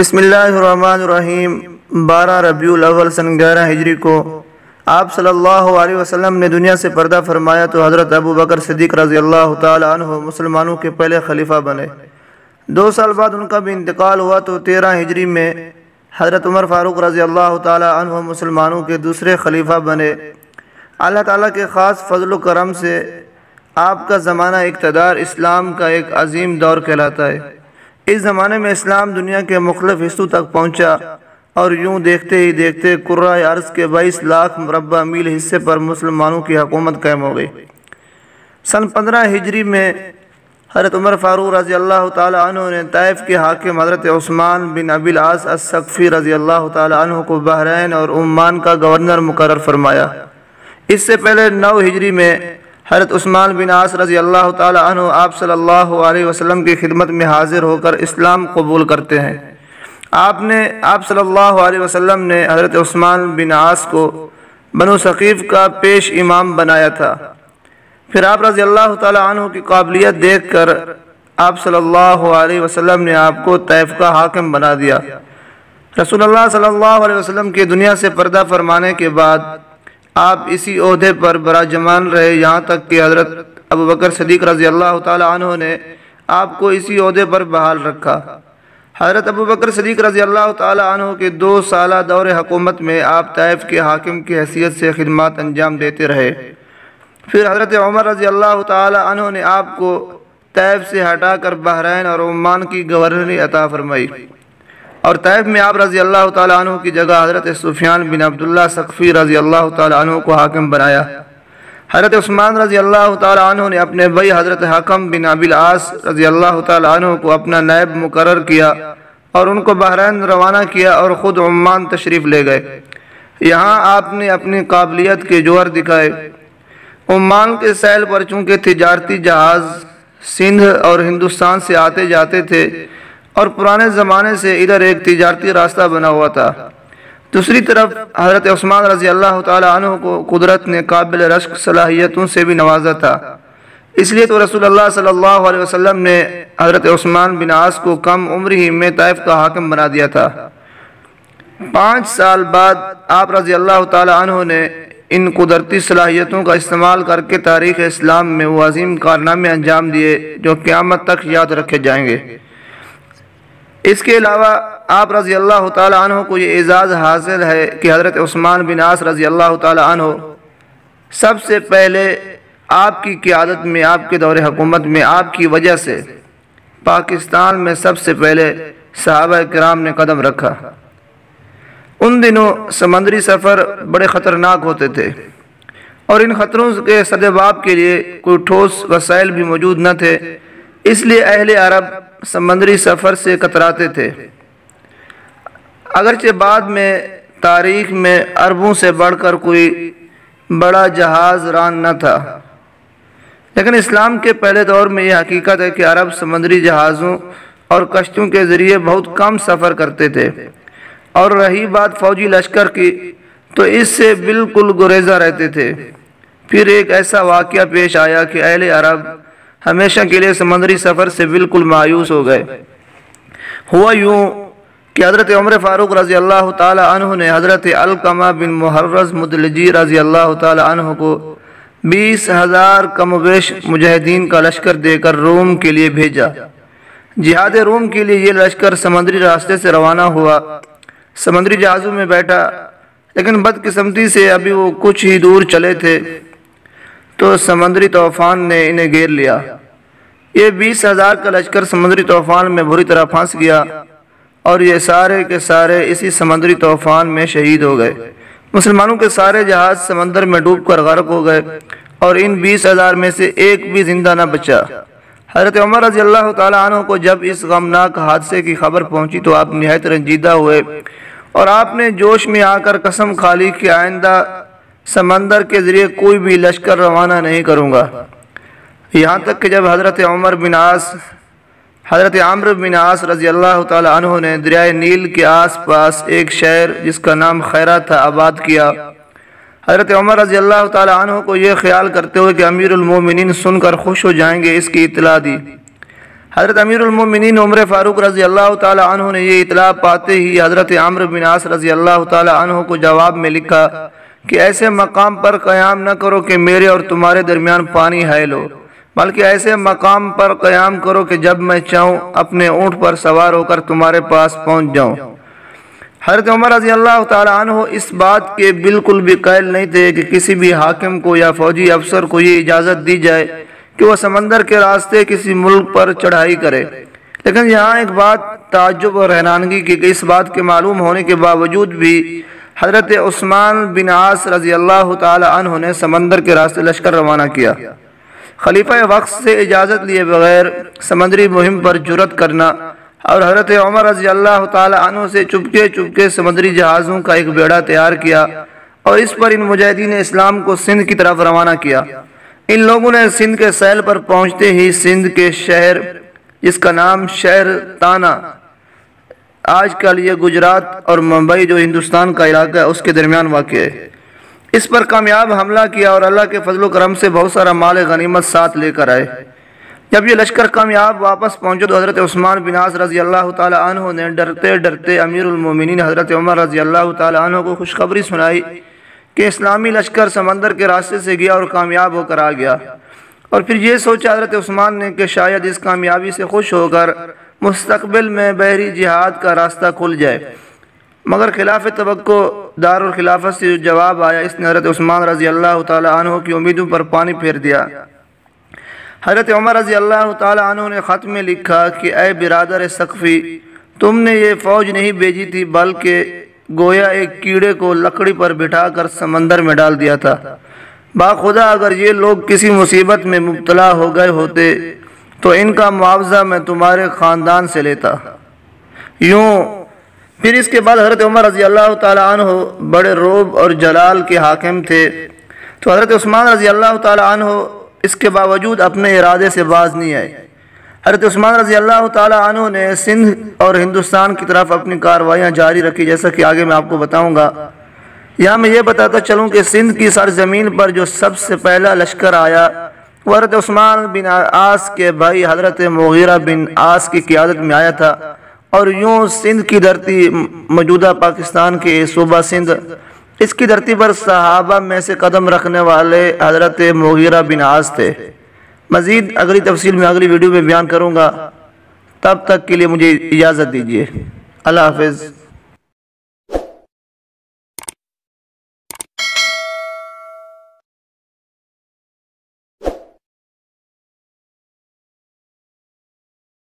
بسم اللہ الرحمن الرحیم 12 ربیع الاول سن 11 ہجری کو آپ صلی اللہ علیہ وسلم نے دنیا سے پردہ فرمایا تو حضرت ابو بکر صدیق رضی اللہ تعالی عنہ مسلمانوں کے پہلے خلیفہ بنے۔ 2 سال بعد ان کا بھی انتقال ہوا تو 13 ہجری میں حضرت عمر فاروق رضی اللہ تعالی عنہ مسلمانوں کے دوسرے خلیفہ بنے۔ اللہ تعالیٰ کے خاص فضل و کرم سے آپ کا زمانہ اقتدار اسلام کا ایک عظیم دور کہلاتا ہے۔ اس زمانے میں اسلام دنیا کے مختلف حصوں تک پہنچا اور یوں دیکھتے ہی دیکھتے کرۂ ارض کے 22 لاکھ مربع میل حصے پر مسلمانوں کی حکومت قائم ہو گئی۔ سن 15 ہجری میں حضرت عمر فاروق رضی اللہ تعالی عنہ نے طائف کے حاکم حضرت عثمان بن ابی العاص الثقفی رضی اللہ تعالی عنہ کو بحرین اور عمان کا گورنر مقرر فرمایا۔ اس سے پہلے 9 ہجری میں حضرت عثمان بن عاص رضی اللہ تعالی عنہ آپ صلی اللہ علیہ وسلم کی خدمت میں حاضر ہو کر اسلام قبول کرتے ہیں۔ آپ صلی اللہ علیہ وسلم نے حضرت عثمان بن عاص کو بنو ثقیف کا پیش امام بنایا تھا۔ پھر آپ رضی اللہ تعالی عنہ کی قابلیت دیکھ کر آپ صلی اللہ علیہ وسلم نے آپ کو طائف کا حاکم بنا دیا۔ رسول اللہ صلی اللہ علیہ وسلم کے دنیا سے پردہ فرمانے کے بعد آپ اسی عہدے پر براجمان رہے، یہاں تک کہ حضرت ابو بکر صدیق رضی اللہ تعالی عنہ نے آپ کو اسی عہدے پر بحال رکھا۔ حضرت ابو بکر صدیق رضی اللہ تعالی عنہ کے 2 سالہ دور حکومت میں آپ طائف کے حاکم کی حیثیت سے خدمات انجام دیتے رہے۔ پھر حضرت عمر رضی اللہ تعالی عنہ نے آپ کو طائف سے ہٹا کر بحرین اور عمان کی گورنری عطا فرمائی اور طائف میں آپ رضی اللہ تعالی عنہ کی جگہ حضرت سفیان بن عبداللہ ثقفی رضی اللہ تعالی عنہ کو حاکم بنایا۔ حضرت عثمان رضی اللہ تعالی عنہ نے اپنے بھائی حضرت حکم بن ابی العاص رضی اللہ تعالی عنہ کو اپنا نائب مقرر کیا اور ان کو بحرین روانہ کیا اور خود عمان تشریف لے گئے۔ یہاں آپ نے اپنی قابلیت کے جوہر دکھائے۔ عمان کے ساحل پر چونکہ تجارتی جہاز سندھ اور ہندوستان سے آتے جاتے تھے اور پرانے زمانے سے ادھر ایک تجارتی راستہ بنا ہوا تھا، دوسری طرف حضرت عثمان رضی اللہ تعالی عنہ کو قدرت نے قابل رشک صلاحیتوں سے بھی نوازا تھا۔ اس لیے تو رسول اللہ صلی اللہ علیہ وسلم نے حضرت عثمان بن عاص کو کم عمر ہی میں طائف کا حاکم بنا دیا تھا۔ 5 سال بعد آپ رضی اللہ تعالی عنہ نے ان قدرتی صلاحیتوں کا استعمال کر کے تاریخ اسلام میں وہ عظیم کارنامے انجام دیے جو قیامت تک یاد رکھے جائیں گے۔ اس کے علاوہ آپ رضی اللہ تعالی عنہ کو یہ اعزاز حاصل ہے کہ حضرت عثمان بن عاص رضی اللہ تعالی عنہ سب سے پہلے آپ کی قیادت میں، آپ کے دور حکومت میں، آپ کی وجہ سے پاکستان میں سب سے پہلے صحابہ کرام نے قدم رکھا۔ ان دنوں سمندری سفر بڑے خطرناک ہوتے تھے اور ان خطروں کے سدباب کے لیے کوئی ٹھوس وسائل بھی موجود نہ تھے، اس لیے اہل عرب سمندری سفر سے کتراتے تھے۔ اگرچہ بعد میں تاریخ میں عربوں سے بڑھ کر کوئی بڑا جہاز ران نہ تھا، لیکن اسلام کے پہلے دور میں یہ حقیقت ہے کہ عرب سمندری جہازوں اور کشتیوں کے ذریعے بہت کم سفر کرتے تھے، اور رہی بات فوجی لشکر کی تو اس سے بالکل گریزہ رہتے تھے۔ پھر ایک ایسا واقعہ پیش آیا کہ اہل عرب ہمیشہ کے لیے سمندری سفر سے بالکل مایوس ہو گئے۔ ہوا یوں کہ حضرت عمر فاروق رضی اللہ تعالی عنہ نے حضرت علقمہ بن محرز مدلجی رضی اللہ تعالی عنہ کو 20,000 کم و بیش مجاہدین کا لشکر دے کر روم کے لیے بھیجا۔ جہاد روم کے لیے یہ لشکر سمندری راستے سے روانہ ہوا، سمندری جہازوں میں بیٹھا، لیکن بدقسمتی سے ابھی وہ کچھ ہی دور چلے تھے تو سمندری طوفان نے انہیں گھیر لیا۔ یہ 20,000 کا لشکر سمندری طوفان میں بری طرح پھنس گیا اور یہ سارے کے سارے اسی سمندری طوفان میں شہید ہو گئے۔ مسلمانوں کے سارے جہاز سمندر میں ڈوب کر غرق ہو گئے اور ان 20,000 میں سے ایک بھی زندہ نہ بچا۔ حضرت عمر رضی اللہ تعالی عنہ کو جب اس غمناک حادثے کی خبر پہنچی تو آپ نہایت رنجیدہ ہوئے اور آپ نے جوش میں آ کر قسم کھا لی کہ آئندہ سمندر کے ذریعے کوئی بھی لشکر روانہ نہیں کروں گا۔ یہاں تک کہ جب حضرت عمرو بن عاص رضی اللہ تعالی عنہ نے دریائے نیل کے آس پاس ایک شہر جس کا نام خیرہ تھا آباد کیا، حضرت عمر رضی اللہ تعالی عنہ کو یہ خیال کرتے ہوئے کہ امیر المومنین سن کر خوش ہو جائیں گے اس کی اطلاع دی۔ حضرت امیر المومنین عمر فاروق رضی اللہ تعالی عنہ نے یہ اطلاع پاتے ہی حضرت عمرو بن عاص رضی اللہ تعالی عنہ کو جواب میں لکھا کہ ایسے مقام پر قیام نہ کرو کہ میرے اور تمہارے درمیان پانی حائل ہو، بلکہ ایسے مقام پر قیام کرو کہ جب میں چاہوں اپنے اونٹ پر سوار ہو کر تمہارے پاس پہنچ جاؤں۔ حضرت عمر رضی اللہ تعالی عنہ اس بات کے بالکل بھی قائل نہیں تھے کہ کسی بھی حاکم کو یا فوجی افسر کو یہ اجازت دی جائے کہ وہ سمندر کے راستے کسی ملک پر چڑھائی کرے، لیکن یہاں ایک بات تعجب اور حیرانگی کی کہ اس بات کے معلوم ہونے کے باوجود بھی حضرت عثمان بن عاص رضی اللہ تعالی عنہ نے سمندر کے راستے لشکر روانہ کیا۔ خلیفہ وقت سے اجازت لیے بغیر سمندری مہم پر جرأت کرنا اور حضرت عمر رضی اللہ تعالی عنہ سے چپکے سمندری جہازوں کا ایک بیڑا تیار کیا اور اس پر ان مجاہدین اسلام کو سندھ کی طرف روانہ کیا۔ ان لوگوں نے سندھ کے ساحل پر پہنچتے ہی سندھ کے شہر جس کا نام شہر تانا آج کل یہ گجرات اور ممبئی جو ہندوستان کا علاقہ ہے اس کے درمیان واقع ہے، اس پر کامیاب حملہ کیا اور اللہ کے فضل و کرم سے بہت سارا مال غنیمت ساتھ لے کر آئے۔ جب یہ لشکر کامیاب واپس پہنچے تو حضرت عثمان بن عاص رضی اللہ تعالی عنہ نے ڈرتے امیر المومنین حضرت عمر رضی اللہ تعالی عنہ کو خوشخبری سنائی کہ اسلامی لشکر سمندر کے راستے سے گیا اور کامیاب ہو کر آ گیا، اور پھر یہ سوچا حضرت عثمان نے کہ شاید اس کامیابی سے خوش ہو کر مستقبل میں بحری جہاد کا راستہ کھل جائے، مگر خلاف توقع دار الخلافت سے جو جواب آیا اس نے حضرت عثمان رضی اللہ تعالی عنہ کی امیدوں پر پانی پھیر دیا۔ حضرت عمر رضی اللہ تعالی عنہ نے خط میں لکھا کہ اے برادر ثقفی، تم نے یہ فوج نہیں بھیجی تھی بلکہ گویا ایک کیڑے کو لکڑی پر بٹھا کر سمندر میں ڈال دیا تھا۔ باخدا اگر یہ لوگ کسی مصیبت میں مبتلا ہو گئے ہوتے تو ان کا معاوضہ میں تمہارے خاندان سے لیتا۔ پھر اس کے بعد حضرت عمر رضی اللہ تعالی عنہ بڑے رعب اور جلال کے حاکم تھے، تو حضرت عثمان رضی اللہ تعالی عنہ اس کے باوجود اپنے ارادے سے باز نہیں آئے۔ حضرت عثمان رضی اللہ تعالی عنہ نے سندھ اور ہندوستان کی طرف اپنی کاروائیاں جاری رکھی، جیسا کہ آگے میں آپ کو بتاؤں گا۔ یہاں میں یہ بتاتا چلوں کہ سندھ کی سرزمین پر جو سب سے پہلا لشکر آیا وہ حضرت عثمان بن عاص کے بھائی حضرت مغیرہ بن عاص کی قیادت میں آیا تھا، اور سندھ کی دھرتی موجودہ پاکستان کے صوبہ سندھ، اس کی دھرتی پر صحابہ میں سے قدم رکھنے والے حضرت مغیرہ بن عاص تھے۔ مزید اگلی تفصیل میں اگلی ویڈیو میں بیان کروں گا، تب تک کے لیے مجھے اجازت دیجیے۔ اللہ حافظ۔